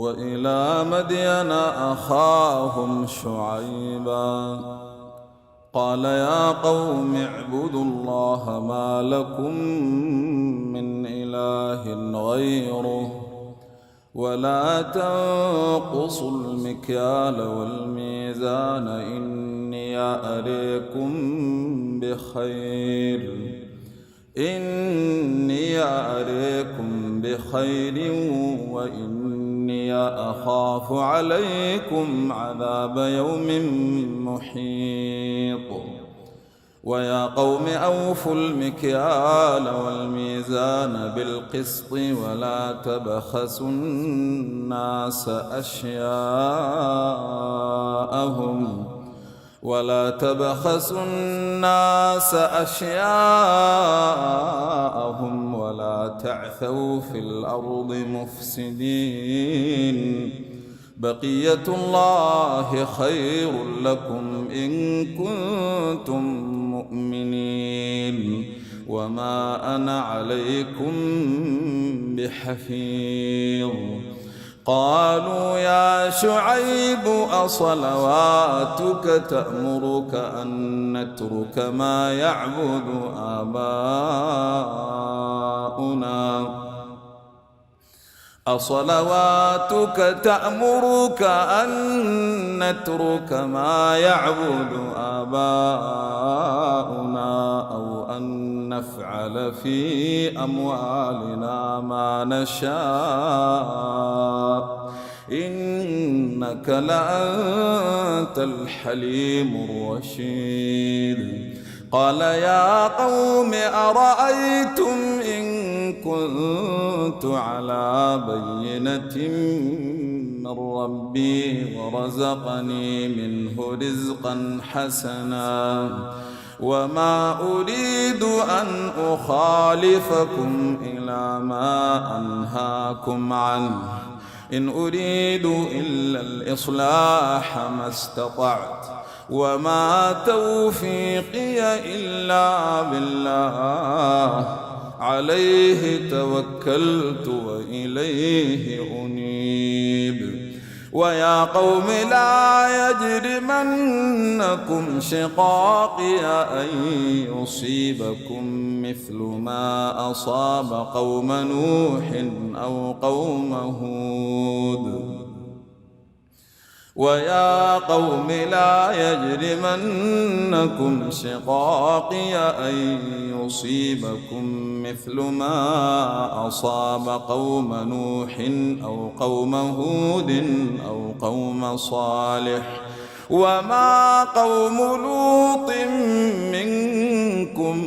وإلى مدين أخاهم شعيبا قال يا قوم اعبدوا الله ما لكم من إله غيره ولا تنقصوا المكيال والميزان إني أريكم بخير وإني أخاف عليكم عذاب يوم محيط ويا قوم أوفوا المكيال والميزان بالقسط ولا تبخسوا الناس أشياءهم ولا تعثوا في الأرض مفسدين بقية الله خير لكم إن كنتم مؤمنين وما أنا عليكم بحفيظ قالوا يا شعيب أصلواتك تأمرك أن نترك ما يعبد آباؤنا أو أن نفعل في أموالنا ما نشاء إنك لأنت الحليم الرشيد قال يا قوم أرأيتم إن كنت على بينة من ربي ورزقني منه رزقا حسنا وما أريد أن أخالفكم إلى ما أنهاكم عنه إن أريد إلا الإصلاح ما استطعت وما توفيقي إلا بالله عليه توكلت وإليه أنيب ويا قوم لا يجرمنكم شقاقي أن يصيبكم مثل ما أصاب قوم نوح أو قوم هود ويا قوم لا يجرمنكم شقاقي أن يصيبكم مثل ما أصاب قوم نوح أو قوم هود أو قوم صالح وما قوم لوط منكم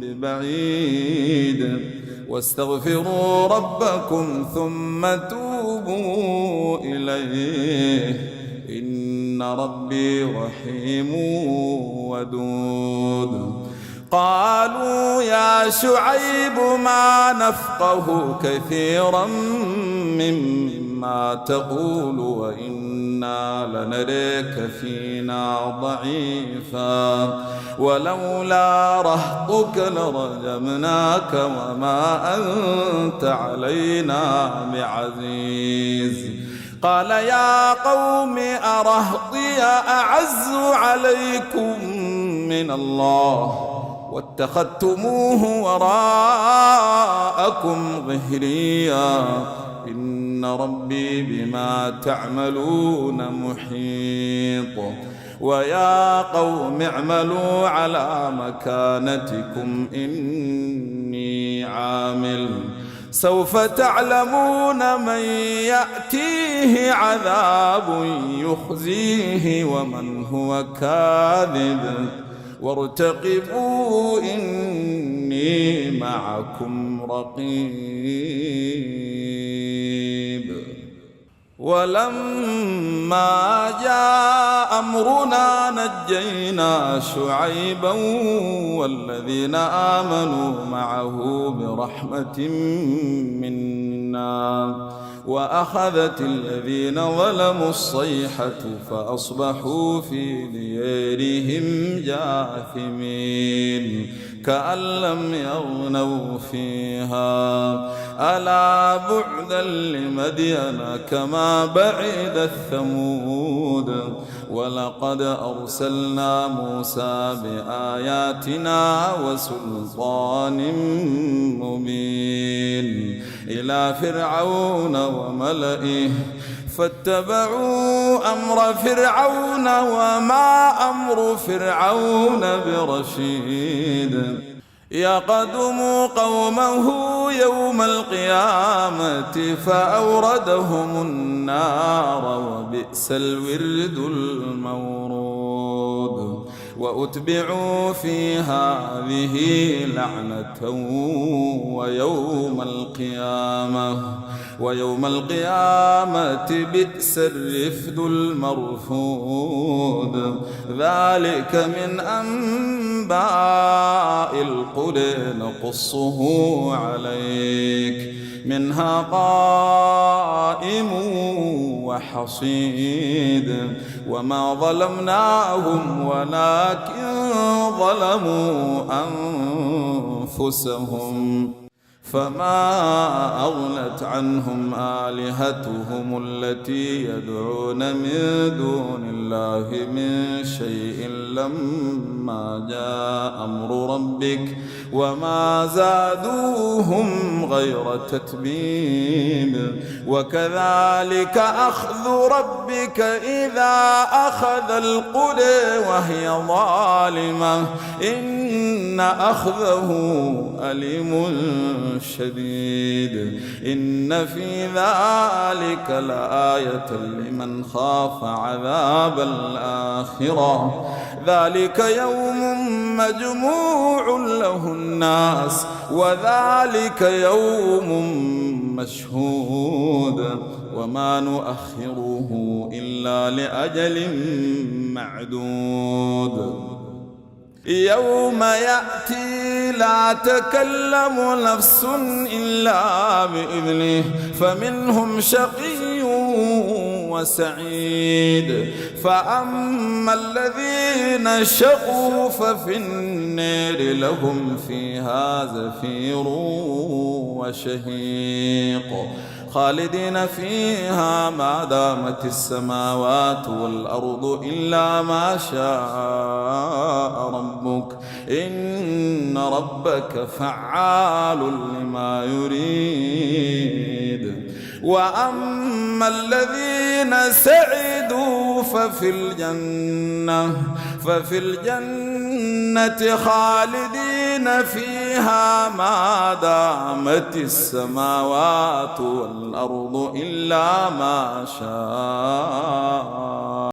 ببعيد واستغفروا ربكم ثم توبوا إليه إن ربي رحيم ودود قالوا يا شعيب ما نفقه كثيرا مما تقول وإنا لنريك فينا ضعيفا ولولا رهطك لرجمناك وما أنت علينا بعزيز قال يا قوم أرهطي أعز عليكم من الله واتخذتموه وراءكم ظهريا إن ربي بما تعملون محيط ويا قوم اعملوا على مكانتكم إني عامل سوف تعلمون من يأتيه عذاب يخزيه ومن هو كاذب وارتقبوا إني معكم رقيب ولما جاء أمرنا نجينا شعيبا والذين آمنوا معه برحمة منا وأخذت الذين ظلموا الصيحة فأصبحوا في ديارهم جاثمين كأن لم يغنوا فيها ألا بعدا لمدين كما بعد الثمود ولقد أرسلنا موسى بآياتنا وسلطان مبين إلى فرعون وملئه فاتبعوا أمر فرعون وما أمر فرعون برشيد يقدم قومه يوم القيامة فأوردهم النار وبئس الورد المورود وأتبعوا في هذه لعنة ويوم القيامة بئس الرفد المرفود ذلك من أنباء القرى نقصه عليك منها قائم وحصيد وما ظلمناهم ولكن ظلموا أنفسهم فما أغنت عنهم آلهتهم التي يدعون من دون الله من شيء لما جاء أمر ربك وما زادوهم غير تتبيب وكذلك أخذ ربك إذا أخذ القرى وهي ظالمة إن أخذه أليم شديد إن في ذلك لآية لمن خاف عذاب الآخرة ذلك يوم مجموع له الناس وذلك يوم مشهود وما نؤخره إلا لأجل معدود يوم يأتي لا تكلم نفس إلا بإذنه فمنهم شقي وسعيد فأما الذين شقوا ففي النار لهم فيها زفير وشهيق خالدين فيها ما دامت السماوات والأرض إلا ما شاء ربك إن ربك فعال لما يريد وأما الذين سعدوا ففي الجنة خالدين فيها ما دامت السماوات والأرض إلا ما شاء